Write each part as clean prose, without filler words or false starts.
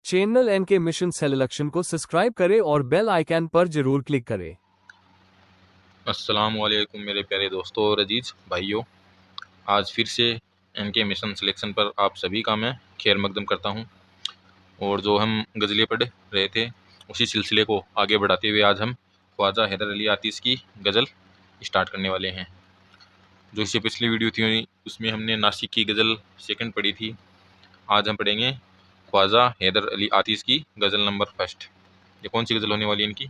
Channel N K mission selection को subscribe करें और बेल आइकन पर जरूर क्लिक करें। अस्सलाम वालेकुम मेरे प्यारे दोस्तों और अजीज़ भाइयों, आज फिर से एनके मिशन सिलेक्शन पर आप सभी का मैं खैर मकदम करता हूं। और जो हम गज़लें पढ़ रहे थे उसी सिलसिले को आगे बढ़ाते हुए आज हम ख्वाजा हैदर अली आतिश की गज़ल स्टार्ट करने वाले हैं। जो इससे पिछली वीडियो थी उसमें हमने नासिक की गज़ल सेकंड पढ़ी थी। आज हम पढ़ेंगे ख्वाजा हैदर अली आतिश की गज़ल नंबर फर्स्ट। ये कौन सी गज़ल होने वाली है इनकी?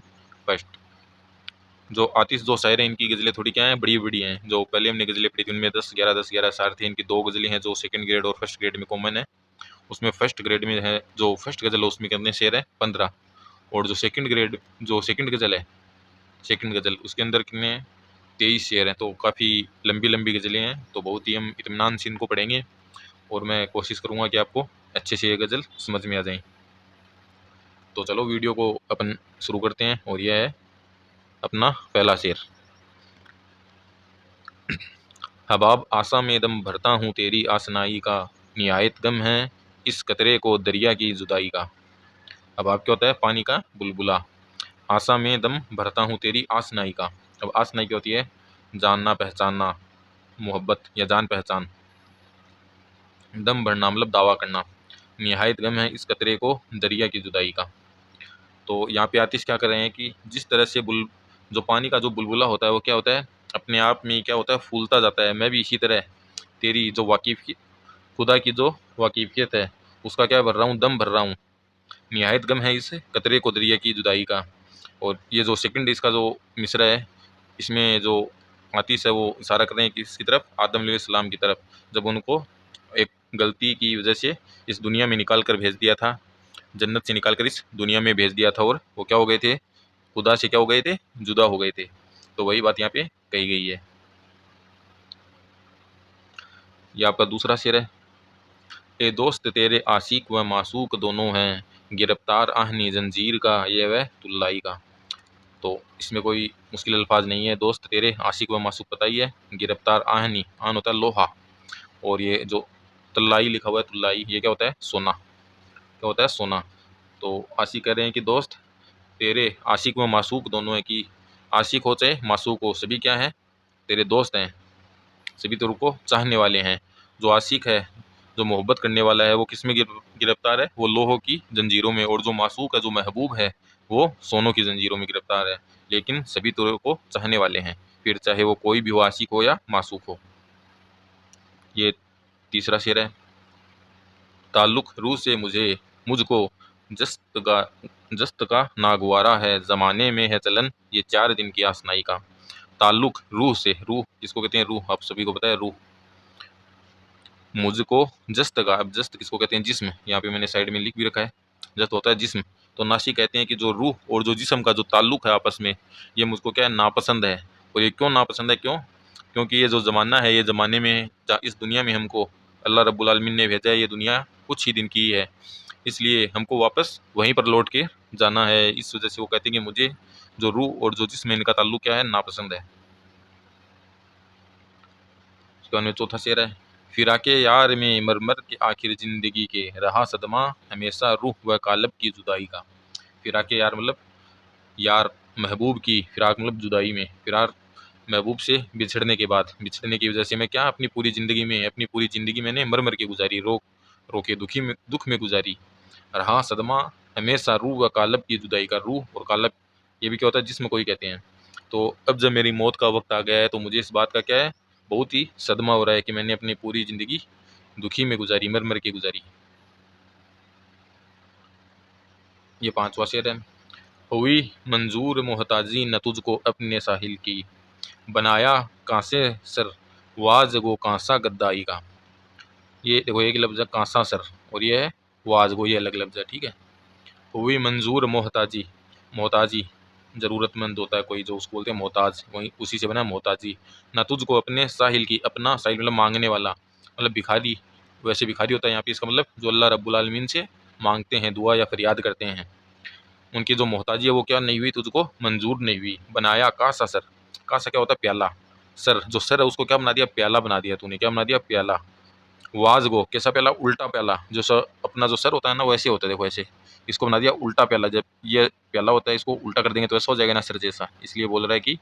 फर्स्ट। जो आतिश जो शायर हैं इनकी गज़लें थोड़ी क्या हैं, बड़ी बड़ी हैं। जो पहले हमने गज़लें पढ़ी थी उनमें 10-11 शायर थे। इनकी दो गज़लें हैं जो सेकंड ग्रेड और फर्स्ट ग्रेड में कॉमन है। उसमें फर्स्ट ग्रेड में है जो फर्स्ट गज़ल है उसमें कितने शेर है? 15। और जो सेकंड ग्रेड जो सेकंड गज़ल है, सेकंड गज़ल उसके अंदर कितने 23 शेर हैं। तो काफ़ी लंबी लंबी गज़लें हैं, तो बहुत ही हम इत्मीनान से इनको पढ़ेंगे और मैं कोशिश करूँगा कि आपको अच्छे से ये गज़ल समझ में आ जाए। तो चलो वीडियो को अपन शुरू करते हैं और यह है अपना पहला शेर। हबाब आसा में दम भरता हूँ तेरी आसनाई का, निहायत गम है इस कतरे को दरिया की जुदाई का। हबाब क्या होता है? पानी का बुलबुला। आसा में दम भरता हूँ तेरी आसनाई का। अब आसनाई क्या होती है? जानना, पहचानना, मोहब्बत या जान पहचान। दम भरना मतलब दावा करना। निहायत गम है इस कतरे को दरिया की जुदाई का। तो यहाँ पे आतिश क्या कर रहे हैं कि जिस तरह से जो पानी का जो बुलबुला होता है वो क्या होता है, अपने आप में क्या होता है, फूलता जाता है। मैं भी इसी तरह तेरी जो खुदा की जो वाकिफियत है उसका क्या भर रहा हूँ, दम भर रहा हूँ। निहायत गम है इस कतरे को दरिया की जुदाई का। और ये जो सेकंड इसका जो मिसरा है इसमें जो आतिश है वो इशारा कर रहे हैं कि इसकी तरफ, आदम अलैहिस्सलाम की तरफ, जब उनको एक गलती की वजह से इस दुनिया में निकाल कर भेज दिया था, जन्नत से निकाल कर इस दुनिया में भेज दिया था और वो क्या हो गए थे, खुदा से क्या हो गए थे, जुदा हो गए थे। तो वही बात यहाँ पे कही गई है। ये आपका दूसरा शेर है। ए दोस्त तेरे आशिक व मासूक दोनों हैं, गिरफ्तार आहनी जंजीर का ये वह तुल्लाई का। तो इसमें कोई मुश्किल अल्फाज नहीं है। दोस्त तेरे आशिक व मासूक पता ही है। गिरफ्तार आहनी, आन होता है लोहा, और ये जो तुल्लाई लिखा हुआ है, तुल्लाई ये क्या होता है? सोना। क्या होता है? सोना। तो आशिक कह रहे हैं कि दोस्त तेरे आशिक व मासूक दोनों है, कि आशिक हो चाहे मासूक हो, सभी क्या हैं? तेरे दोस्त हैं, सभी तेरे को चाहने वाले हैं। जो आशिक है, जो मोहब्बत करने वाला है, वो किस में गिरफ्तार है? वो लोहों की जंजीरों में। और जो मासूक है, जो महबूब है, वो सोनों की जंजीरों में गिरफ्तार है। लेकिन सभी तेरे को चाहने वाले हैं, फिर चाहे वो कोई भी हो, आशिक हो या मासूक हो। ये तीसरा शेर है। ताल्लुक रूह से मुझको जस्त का नागवारा है, ज़माने में है चलन ये 4 दिन की आसनाई का। ताल्लुक रूह से, रूह किसको कहते हैं? रूह आप सभी को पता है। रूह मुझको जस्त का, अब जस्त किसको कहते हैं? जिस्म। यहाँ पे मैंने साइड में लिख भी रखा है, जस्त होता है जिस्म। तो नाशी कहते हैं कि जो रूह और जो जिस्म का जो ताल्लुक है आपस में, ये मुझको क्या है, नापसंद है। और ये क्यों नापसंद है? क्यों? क्योंकि ये जो ज़माना है, ये ज़माने में इस दुनिया में हमको अल्लाह रब्बुल आलमीन ने भेजा है। ये दुनिया कुछ ही दिन की है, इसलिए हमको वापस वहीं पर लौट के जाना है। इस वजह से वो कहते हैं कि मुझे जो रूह और जो जिस्म है इनका ताल्लुक क्या है, नापसंद है। उसके बाद में चौथा शेर है। फिराके यार में मरमर के आखिर जिंदगी के, रहा सदमा हमेशा रूह व कालब की जुदाई का। फिराके यार मतलब यार, महबूब की फिराक मतलब जुदाई में, फिरार महबूब से बिछड़ने के बाद, बिछड़ने की वजह से मैं क्या, अपनी पूरी ज़िंदगी मैंने मर मर के गुजारी, रो रो के दुख में गुजारी। रहा सदमा हमेशा रूह व कालब की जुदाई का। रूह और कालब ये भी क्या होता है? जिस्म को ही कहते हैं। तो अब जब मेरी मौत का वक्त आ गया है तो मुझे इस बात का क्या है, बहुत ही सदमा हो रहा है कि मैंने अपनी पूरी ज़िंदगी दुखी में गुजारी, मर मर के गुजारी। ये पांचवा शेर है। हुई मंजूर मोहताजी न तुझको अपने साहिल की, बनाया कांसे सर वाज गो कांसा गद्दाई का। ये देखो, एक लफ्ज़ है कांसा सर और ये है वाज गो, ये अलग लफ्ज़ है, ठीक है। हुई मंजूर मोहताजी, मोहताजी ज़रूरतमंद होता है कोई, जो उसको बोलते हैं मोहताज, वही उसी से बना है मोहताजी। ना तुझको अपने साहिल की, अपना साहिल मतलब मांगने वाला, मतलब भिखारी। वैसे भिखारी होता है यहाँ पे, इसका मतलब जो अल्लाह रब्बुल आलमीन से मांगते हैं, दुआ या फरियाद करते हैं, उनकी जो मोहताजी है वो क्या नहीं हुई, तुझको मंजूर नहीं हुई। बनाया कासा सर, कासा क्या होता है? प्याला। सर, जो सर है उसको क्या बना दिया? प्याला बना दिया तूने। क्या बना दिया? प्याला। वाज गो, कैसा प्याला? उल्टा प्याला। जो सर, अपना जो सर होता है ना वैसे होता है, देखो ऐसे, इसको बना दिया उल्टा प्याला। जब ये प्याला होता है इसको उल्टा कर देंगे तो ऐसा हो जाएगा ना सर जैसा, इसलिए बोल रहा है कि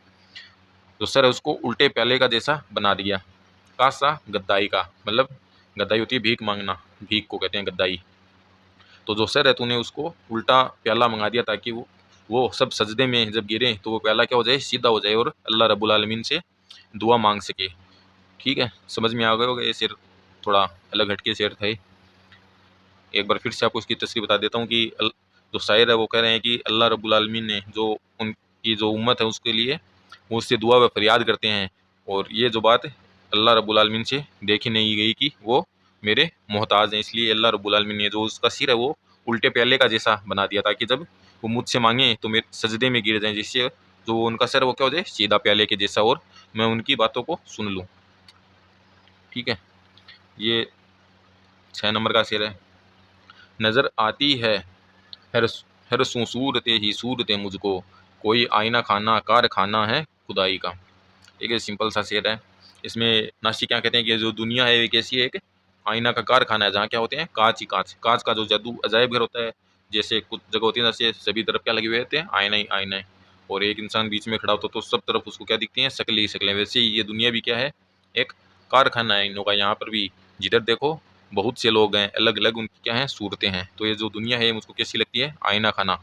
जो सर है उसको उल्टे प्याले का जैसा बना दिया। कासा गद्दाई का, मतलब गद्दाई होती है भीख मांगना, भीख को कहते हैं गद्दाई। तो जो सर है तूने उसको उल्टा प्याला मंगा दिया ताकि वो सब सजदे में जब गिरे तो वो प्याला क्या हो जाए, सीधा हो जाए और अल्लाह रब्बुल आलमीन से दुआ मांग सके। ठीक है, समझ में आ गए होगा। ये शेर थोड़ा अलग हटके शेर था ये। एक बार फिर से आपको इसकी तस्वीर बता देता हूँ कि जो शायर है वो कह रहे हैं कि अल्लाह रब्बुल आलमीन ने जो उनकी जो उम्मत है उसके लिए वो उससे दुआ व फरियाद करते हैं, और ये जो बात अल्लाह रब्बुल आलमीन से देखी नहीं गई कि वो मेरे मोहताज हैं, इसलिए अल्लाह रब्बुल आलमीन ने जो उसका सिर है वो उल्टे प्याले का जैसा बना दिया ताकि जब वो मुझसे मांगे तो मेरे सजदे में गिर जाएं, जिससे जो उनका सर है वो क्या हो जाए, सीधा प्याले के जैसा, और मैं उनकी बातों को सुन लूँ। ठीक है, ये 6 नंबर का शेर है। नज़र आती है हर हर सूरत ही सूरत मुझको, कोई आईना खाना कारखाना है खुदाई का। ठीक है, सिंपल सा शेर है। इसमें नास्तिक क्या कहते हैं कि जो दुनिया है एक ऐसी एक आईना का कारखाना है जहाँ क्या होते हैं, कांच ही कांच, कांच का जो जादू अजायब घर होता है। जैसे कुछ जगह होती है जैसे सभी तरफ क्या लगे हुए होते हैं, आईना ही आईना है, और एक इंसान बीच में खड़ा होता तो सब तरफ उसको क्या दिखती हैं, शक्ल ही शक्लें। वैसे ही ये दुनिया भी क्या है, एक कारखाना है इन लोगों का। यहाँ पर भी जिधर देखो बहुत से लोग हैं, अलग अलग उनकी क्या है, सूरतें हैं। तो ये जो दुनिया है मुझको कैसी लगती है, आईना खाना।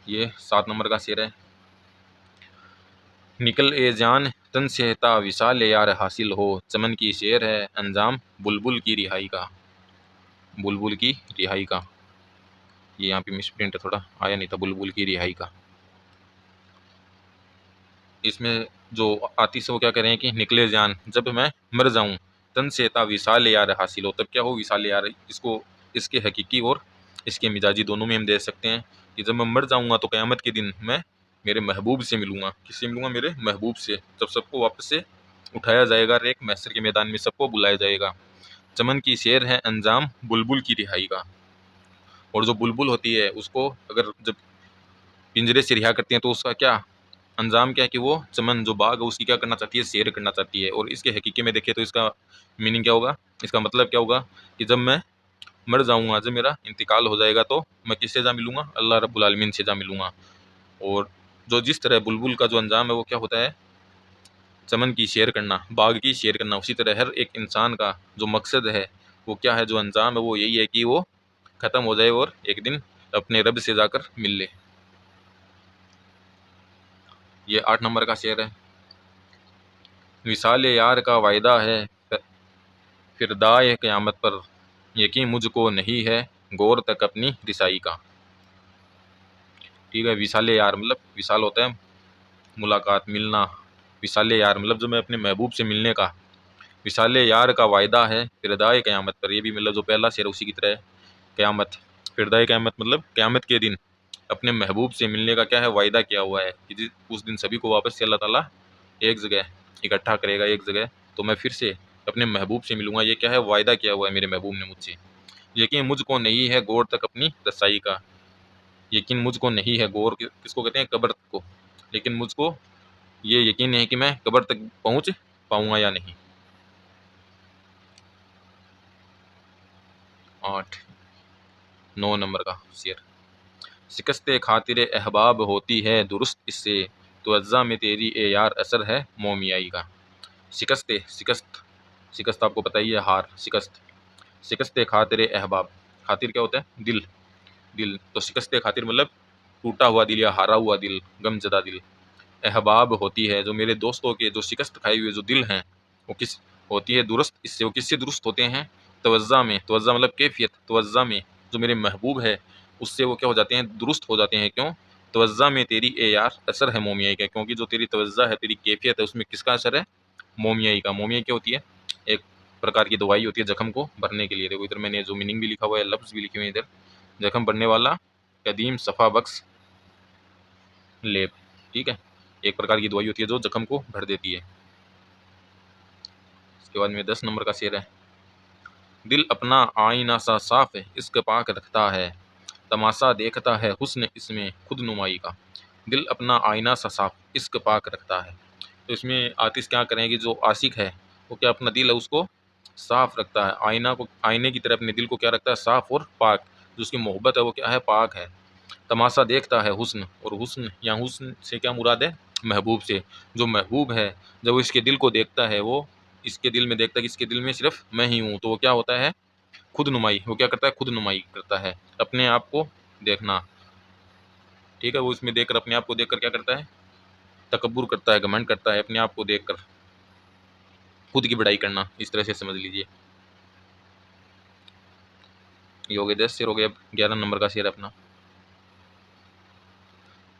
ये 7 नंबर का शेर है। निकल ए जान तन से ता विशाल यार हासिल हो, चमन की शेर है अंजाम बुलबुल की रिहाई का। बुलबुल की रिहाई का, ये यहाँ पे मिसप्रिंट है, थोड़ा आया नहीं था, बुलबुल की रिहाई का। इसमें जो आतिश है वो क्या कह रहे हैं कि निकले जान जब मैं मर जाऊं, तन से ता विशाल यार हासिल हो, तब क्या हो, विशाल यार। इसको इसके हकीकी और इसके मिजाजी दोनों में हम दे सकते हैं कि जब मैं मर जाऊंगा तो क़यामत के दिन मैं मेरे महबूब से मिलूंगा। किससे मिलूंगा, मेरे महबूब से। जब सबको वापस से उठाया जाएगा और एक महशर के मैदान में सबको बुलाया जाएगा। चमन की शेर है अंजाम बुलबुल की रिहाई का। और जो बुलबुल होती है उसको अगर जब पिंजरे से रिहा करते हैं तो उसका क्या अंजाम क्या है कि वो चमन जो बाग है उसकी क्या करना चाहती है, शेर करना चाहती है। और इसके हकीके में देखें तो इसका मीनिंग क्या होगा, इसका मतलब क्या होगा कि जब मैं मर जाऊंगा, जब मेरा इंतकाल हो जाएगा तो मैं किससे जा मिलूंगा, अल्लाह रब्बुल आलमीन से जा मिलूंगा। और जो जिस तरह बुलबुल का जो अंजाम है वो क्या होता है, चमन की शेर करना, बाग की शेर करना, उसी तरह हर एक इंसान का जो मकसद है वो क्या है, जो अंजाम है वो यही है कि वो ख़त्म हो जाए और एक दिन अपने रब से जाकर मिल ले। ये 8 नंबर का शेर है। विसाल यार का वायदा है फिर दाए क़यामत पर, यकीन मुझको नहीं है गौर तक अपनी रिसाई का। ठीक है, विसाल यार मतलब विशाल होता है मुलाकात, मिलना। विसाल यार मतलब जो मैं अपने महबूब से मिलने का, विसाल यार का वायदा है फिरदाए क़यामत पर। ये भी मतलब जो पहला शेर उसी की तरह है। क़यामत, फिरदाए क़यामत मतलब क़यामत के दिन अपने महबूब से मिलने का क्या है, वायदा किया हुआ है कि उस दिन सभी को वापस से अल्लाह ताला एक जगह इकट्ठा करेगा, एक जगह, तो मैं फिर से अपने महबूब से मिलूंगा। ये क्या है, वायदा किया हुआ है मेरे महबूब ने मुझसे। यकीन मुझको नहीं है गौर तक अपनी रसाई का। यकीन मुझको नहीं है, गौर किसको कहते हैं, कब्र को। लेकिन मुझको ये यकीन है कि मैं कब्र तक पहुंच पाऊंगा या नहीं। 9 नंबर का शेर। शिकस्त खातिर अहबाब होती है दुरुस्त इससे, तो अज्जा में तेरी ए यार असर है मोमियाई का। शिकस्त, शिकस्त, शिकस्त आपको पता ही है, हार, शिकस्त। शिकस्त खातिर अहबाब, खातिर क्या होता है, दिल, दिल। तो शिकस्त खातिर मतलब टूटा हुआ दिल या हारा हुआ दिल, गमजदा दिल। अहबाब होती है जो मेरे दोस्तों के जो शिकस्त खाए हुए जो दिल हैं वो किस होती है, दुरुस्त इससे। वो किससे दुरुस्त होते हैं, तवज्जा में। तवज्जा मतलब कैफियत, तवज्जा में जो मेरे महबूब है उससे वो क्या हो जाते हैं, दुरुस्त हो जाते हैं। क्यों, तवज्जा में तेरी ए यार असर है मोमियाई का, क्योंकि जो तेरी तवज्जा है, तेरी कैफियत है, उसमें किसका असर है, मोमियाई का। मोमियाई क्या होती है, एक प्रकार की दवाई होती है जख्म को भरने के लिए। देखो इधर मैंने जो मीनिंग भी लिखा हुआ है, लफ्ज़ भी लिखे हुए हैं इधर, जख्म भरने वाला कदीम सफ़ा बख्श लेप। ठीक है, एक प्रकार की दवाई होती है जो जख्म को भर देती है। इसके बाद में 10 नंबर का शेर है। दिल अपना आईना सा साफ है इश्क पाक रखता है, तमाशा देखता है हुस्न इसमें खुद नुमाई का। दिल अपना आईना सा साफ इश्क पाक रखता है। तो इसमें आतिश क्या करें कि जो आशिक है वो क्या अपना दिल है उसको साफ रखता है, आईने की तरह अपने दिल को क्या रखता है, साफ और पाक। जो उसकी मोहब्बत है वो क्या है, पाक है। तमाशा देखता है हुस्न, और हुस्न या हुस्न से क्या मुराद है, महबूब से। जो महबूब है जब वो इसके दिल को देखता है, वो इसके दिल में देखता है कि इसके दिल में सिर्फ मैं ही हूँ, तो वो क्या होता है, खुद नुमाई। वो क्या करता है, खुद नुमाई करता है, अपने आप को देखना। ठीक है, वो इसमें देखकर, अपने आप को देखकर क्या करता है, तकब्बुर करता है, घमंड करता है, अपने आप को देखकर खुद की बड़ाई करना, इस तरह से समझ लीजिए। ये हो गए 10 शेर, हो गए। अब 11 नंबर का शेर है अपना।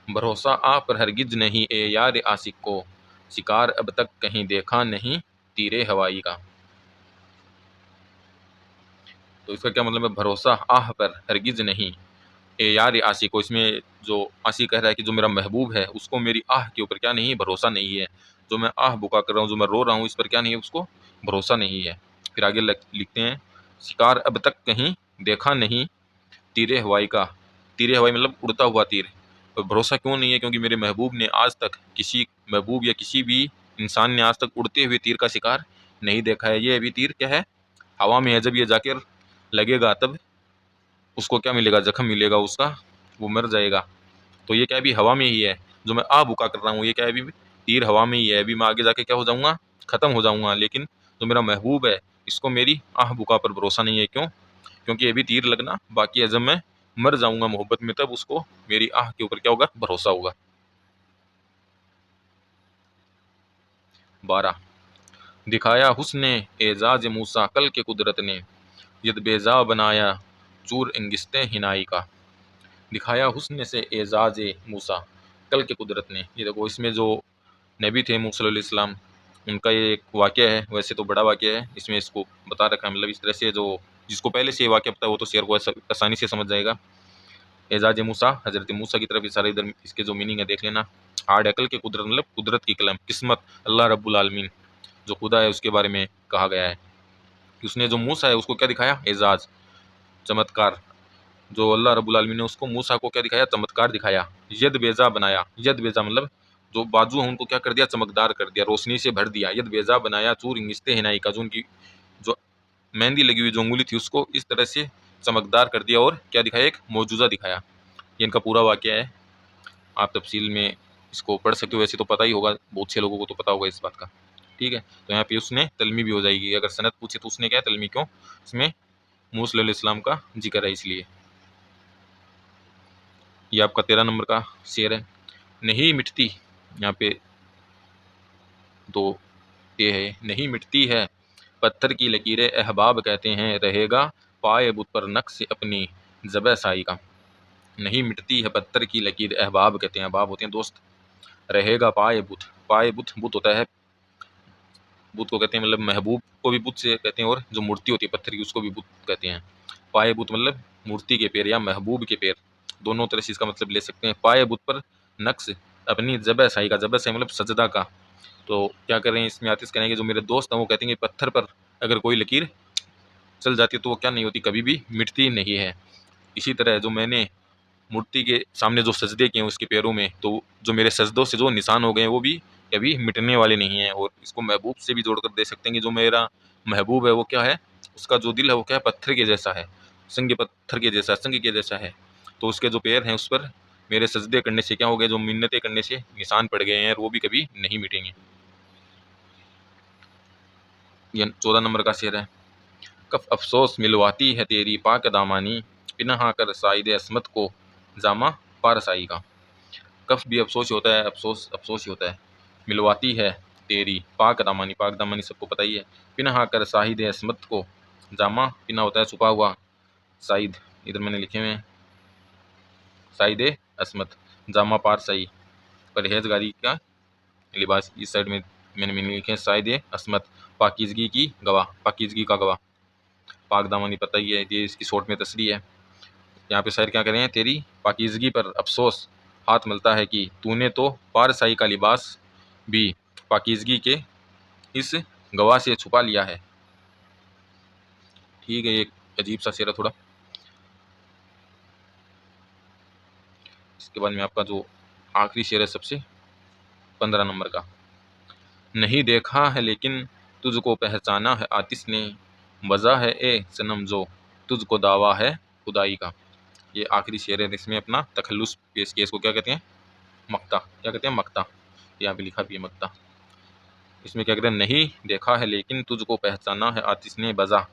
भरोसा आप पर हरगिज नहीं ए यार आशिक को, शिकार अब तक कहीं देखा नहीं तीरे हवाई का। तो इसका क्या मतलब है, भरोसा आह पर हरगिज नहीं ए यार आशिक को। इसमें जो आशिक कह रहा है कि जो मेरा महबूब है उसको मेरी आह के ऊपर क्या नहीं है, भरोसा नहीं है। जो मैं आह बुका कर रहा हूँ, जो मैं रो रहा हूँ, इस पर क्या नहीं है, उसको भरोसा नहीं है। फिर आगे लिखते हैं, शिकार अब तक कहीं देखा नहीं तीरे हवाई का। तीरे हवाई मतलब उड़ता हुआ तीर। और भरोसा क्यों नहीं है, क्योंकि मेरे महबूब ने आज तक, किसी महबूब या किसी भी इंसान ने आज तक उड़ते हुए तीर का शिकार नहीं देखा है। ये अभी तीर क्या है, हवा में है। जब ये जाकर लगेगा तब उसको क्या मिलेगा, जख्म मिलेगा उसका, वो मर जाएगा। तो ये क्या है, अभी हवा में ही है। जो मैं आ बुका कर रहा हूँ, ये क्या है, अभी तीर हवा में ही है। अभी मैं आगे जाके क्या हो जाऊंगा, खत्म हो जाऊंगा। लेकिन जो मेरा महबूब है, इसको मेरी आह बुका पर भरोसा नहीं है। क्यों, क्योंकि अभी तीर लगना बाकी है। जब मैं मर जाऊंगा मोहब्बत में, तब उसको मेरी आह के ऊपर क्या होगा, भरोसा होगा। 12, दिखाया हुस्ने एजाज मूसा कल के कुदरत ने, यद बेजा बनाया चूर इंगिस्ते हिनाई का। दिखाया हुस्न से एजाज मूसा कल के कुदरत ने। ये देखो, इसमें जो नबी थे मूसा अलैहिस्सलाम, उनका ये एक वाक़या है। वैसे तो बड़ा वाक़या है, इसमें इसको बता रखा है। मतलब इस तरह से जो जिसको पहले से ये वाक़या पता है वो तो शेर को आसानी से समझ जाएगा। एजाज मूसा, हज़रत मूसा की तरफ इशारा। इधर इसके जो मीनिंग है देख लेना। हार्ड अकल के कुदरत मतलब कुदरत की कलम, किस्मत, अल्लाह रब्बुल आलमीन जो खुदा है उसके बारे में कहा गया है कि उसने जो मूसा है उसको क्या दिखाया, एजाज, चमत्कार। जो अल्लाह रब्बुल आलमीन ने उसको मूसा को क्या दिखाया, चमत्कार दिखाया। यद बेजा बनाया, यद बेजा मतलब जो बाजू है उनको क्या कर दिया, चमकदार कर दिया, रोशनी से भर दिया। यद बेजा बनाया चूर इंगिस्ते हिनाई का, जो उनकी जो मेहंदी लगी हुई जो उंगली थी उसको इस तरह से चमकदार कर दिया। और क्या दिखाया, एक मौजूजा दिखाया। ये इनका पूरा वाक्य है। आप तफसील में इसको पढ़ सकते हो, वैसे तो पता ही होगा, बहुत से लोगों को तो पता होगा इस बात का। ठीक है, तो यहाँ पे उसने तलमी भी हो जाएगी। अगर सनद पूछे तो उसने क्या है, तलमी क्यों, इसमें मूसा अलैहिस्सलाम का जिक्र है इसलिए। ये आपका 13 नंबर का शेर है। नहीं मिटती, यहाँ पे दो ये है, नहीं मिटती है पत्थर की लकीरें अहबाब कहते हैं, रहेगा पाए बुत पर नक्श अपनी ज़बह साई का। नहीं मिटती है पत्थर की लकीर, अहबाब कहते हैं, अहबाब होते हैं दोस्त। रहेगा पाए बुत, पाए बुत, बुत होता है, बुत को कहते हैं मतलब महबूब को भी बुत से कहते हैं, और जो मूर्ति होती है पत्थर की उसको भी बुत कहते हैं। पाए बुत मतलब मूर्ति के पैर या महबूब के पैर, दोनों तरह से इसका मतलब ले सकते हैं। पाए बुत पर नक्श अपनी ज़बह साई का, ज़बह साई मतलब सजदा का। तो क्या कर रहे हैं इसमें, आतिश करेंगे जो मेरे दोस्त हैं वो कहते हैं कि पत्थर पर अगर कोई लकीर चल जाती है तो वो क्या नहीं होती, कभी भी मिटती नहीं है। इसी तरह जो मैंने मूर्ति के सामने जो सजदे किए हैं उसके पैरों में, तो जो मेरे सजदों से जो निशान हो गए हैं वो भी कभी मिटने वाले नहीं हैं। और इसको महबूब से भी जोड़कर दे सकते हैं कि जो मेरा महबूब है वो क्या है, उसका जो दिल है वो क्या है, पत्थर के जैसा है, संग पत्थर के जैसा, संग के जैसा है। तो उसके जो पैर हैं उस पर मेरे सजदे करने से क्या हो गए, जो मिन्नतें करने से निशान पड़ गए हैं, और वो भी कभी नहीं मिटेंगे। ये 14 नंबर का शेर है। कफ अफसोस मिलवाती है तेरी पाक दामानी, पिनहा कर साइद असमत को जामा पारसाई का। कफ भी अफसोस ही होता है, अफसोस अफसोस ही होता है। मिलवाती है तेरी पाक दामानी सबको पता ही है। पिनहा कर साहिद असमत को, जामा पिना होता है छुपा हुआ, साइद इधर मैंने लिखे हुए हैं, साइद असमत, जामा पारसाई परहेजगारी का लिबास, इस साइड में मैंने लिखे हैं साइद असमत, पाकिजगी की गवाह, पाकिजगी का गवाह। पाक दामनी पता ही है, ये इसकी शॉर्ट में तस्री है। यहाँ पे शायर क्या करें हैं, तेरी पाकीज़गी पर अफसोस हाथ मिलता है कि तूने तो पारसाई का लिबास भी पाकीज़गी के इस गवाह से छुपा लिया है। ठीक है, ये एक अजीब सा शेर है थोड़ा। इसके बाद में आपका जो आखिरी शेर है सबसे, 15 नंबर का। नहीं देखा है लेकिन तुझको पहचाना है आतिश ने, वजह है ए सनम जो तुझको दावा है खुदाई का। ये आखिरी शेर है, इसमें अपना तखल्लुस पेश किया। इसको क्या कहते हैं? मक्ता। क्या कहते हैं? मक्ता। यहाँ पे लिखा भी है मक्ता। इसमें क्या कहते हैं? नहीं देखा है लेकिन तुझको पहचाना है आतिश ने, बजा।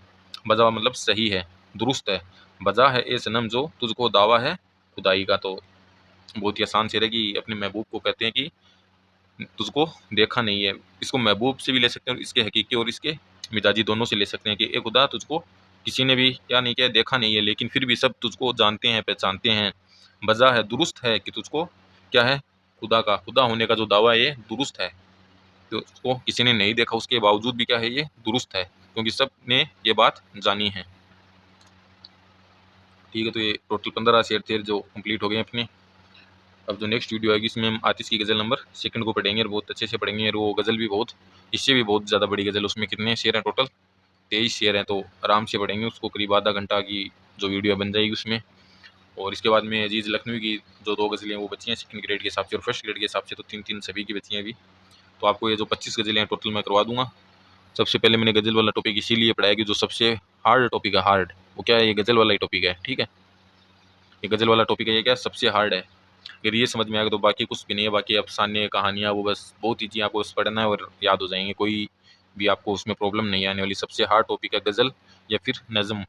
बजा मतलब सही है, दुरुस्त है। बजा है ए सनम जो तुझको दावा है खुदाई का। तो बहुत ही आसान शेर है कि अपने महबूब को कहते हैं कि तुझको देखा नहीं है। इसको महबूब से भी ले सकते हैं और इसके हकीकी और इसके मिजाजी दोनों से ले सकते हैं कि ए खुदा, तुझको किसी ने भी क्या नहीं किया, देखा नहीं है, लेकिन फिर भी सब तुझको जानते हैं, पहचानते हैं। बजा है, दुरुस्त है कि तुझको क्या है, खुदा का, खुदा होने का जो दावा है ये दुरुस्त है। तो उसको किसी ने नहीं देखा, उसके बावजूद भी क्या है, ये दुरुस्त है, क्योंकि सब ने ये बात जानी है। ठीक है, तो ये टोटल 15 शेर थे जो कंप्लीट हो गए अपने। अब जो नेक्स्ट वीडियो आएगी इसमें हम आतिश की गज़ल नंबर सेकंड को पढ़ेंगे और बहुत अच्छे से पढ़ेंगे। और वो गज़ल भी बहुत, इससे भी बहुत ज़्यादा बड़ी गज़ल, उसमें कितने शेर हैं टोटल? 23 शेर हैं। तो आराम से पढ़ेंगे उसको, करीब आधा घंटा की जो वीडियो बन जाएगी उसमें। और इसके बाद में अजीज़ लखनवी की जो 2 गज़लें हैं वो बची हैं सेकंड ग्रेड के हिसाब से, और फर्स्ट ग्रेड के हिसाब से तो 3-3 सभी की बची हैं अभी। तो आपको ये जो 25 गज़लें हैं टोटल मैं करवा दूंगा। सबसे पहले मैंने गज़ल वाला टॉपिक इसीलिए पढ़ाया कि जो सबसे हार्ड टॉपिक है, हार्ड, वो क्या है, ये गज़ल वाला ही टॉपिक है। ठीक है, ये गज़ल वाला टॉपिक है, ये क्या सबसे हार्ड है। अगर ये समझ में आएगा तो बाकी कुछ भी नहीं है। बाकी अफसाने, कहानियाँ, वो बस बहुत ही चीज़ें आपको बस पढ़ना है और याद हो जाएंगे, कोई भी आपको उसमें प्रॉब्लम नहीं आने वाली। सबसे हार्ड टॉपिक है गज़ल या फिर नज़म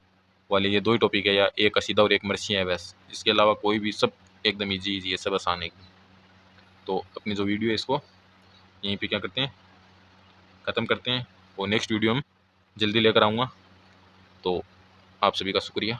वाले, ये 2 ही टॉपिक है, या एक कसीदा और एक मरसिया है बस। इसके अलावा कोई भी, सब एकदम ईजी ईजी है, सब आसान है। तो अपनी जो वीडियो है इसको यहीं पे क्या करते हैं, ख़त्म करते हैं, और नेक्स्ट वीडियो हम जल्दी लेकर आऊँगा। तो आप सभी का शुक्रिया।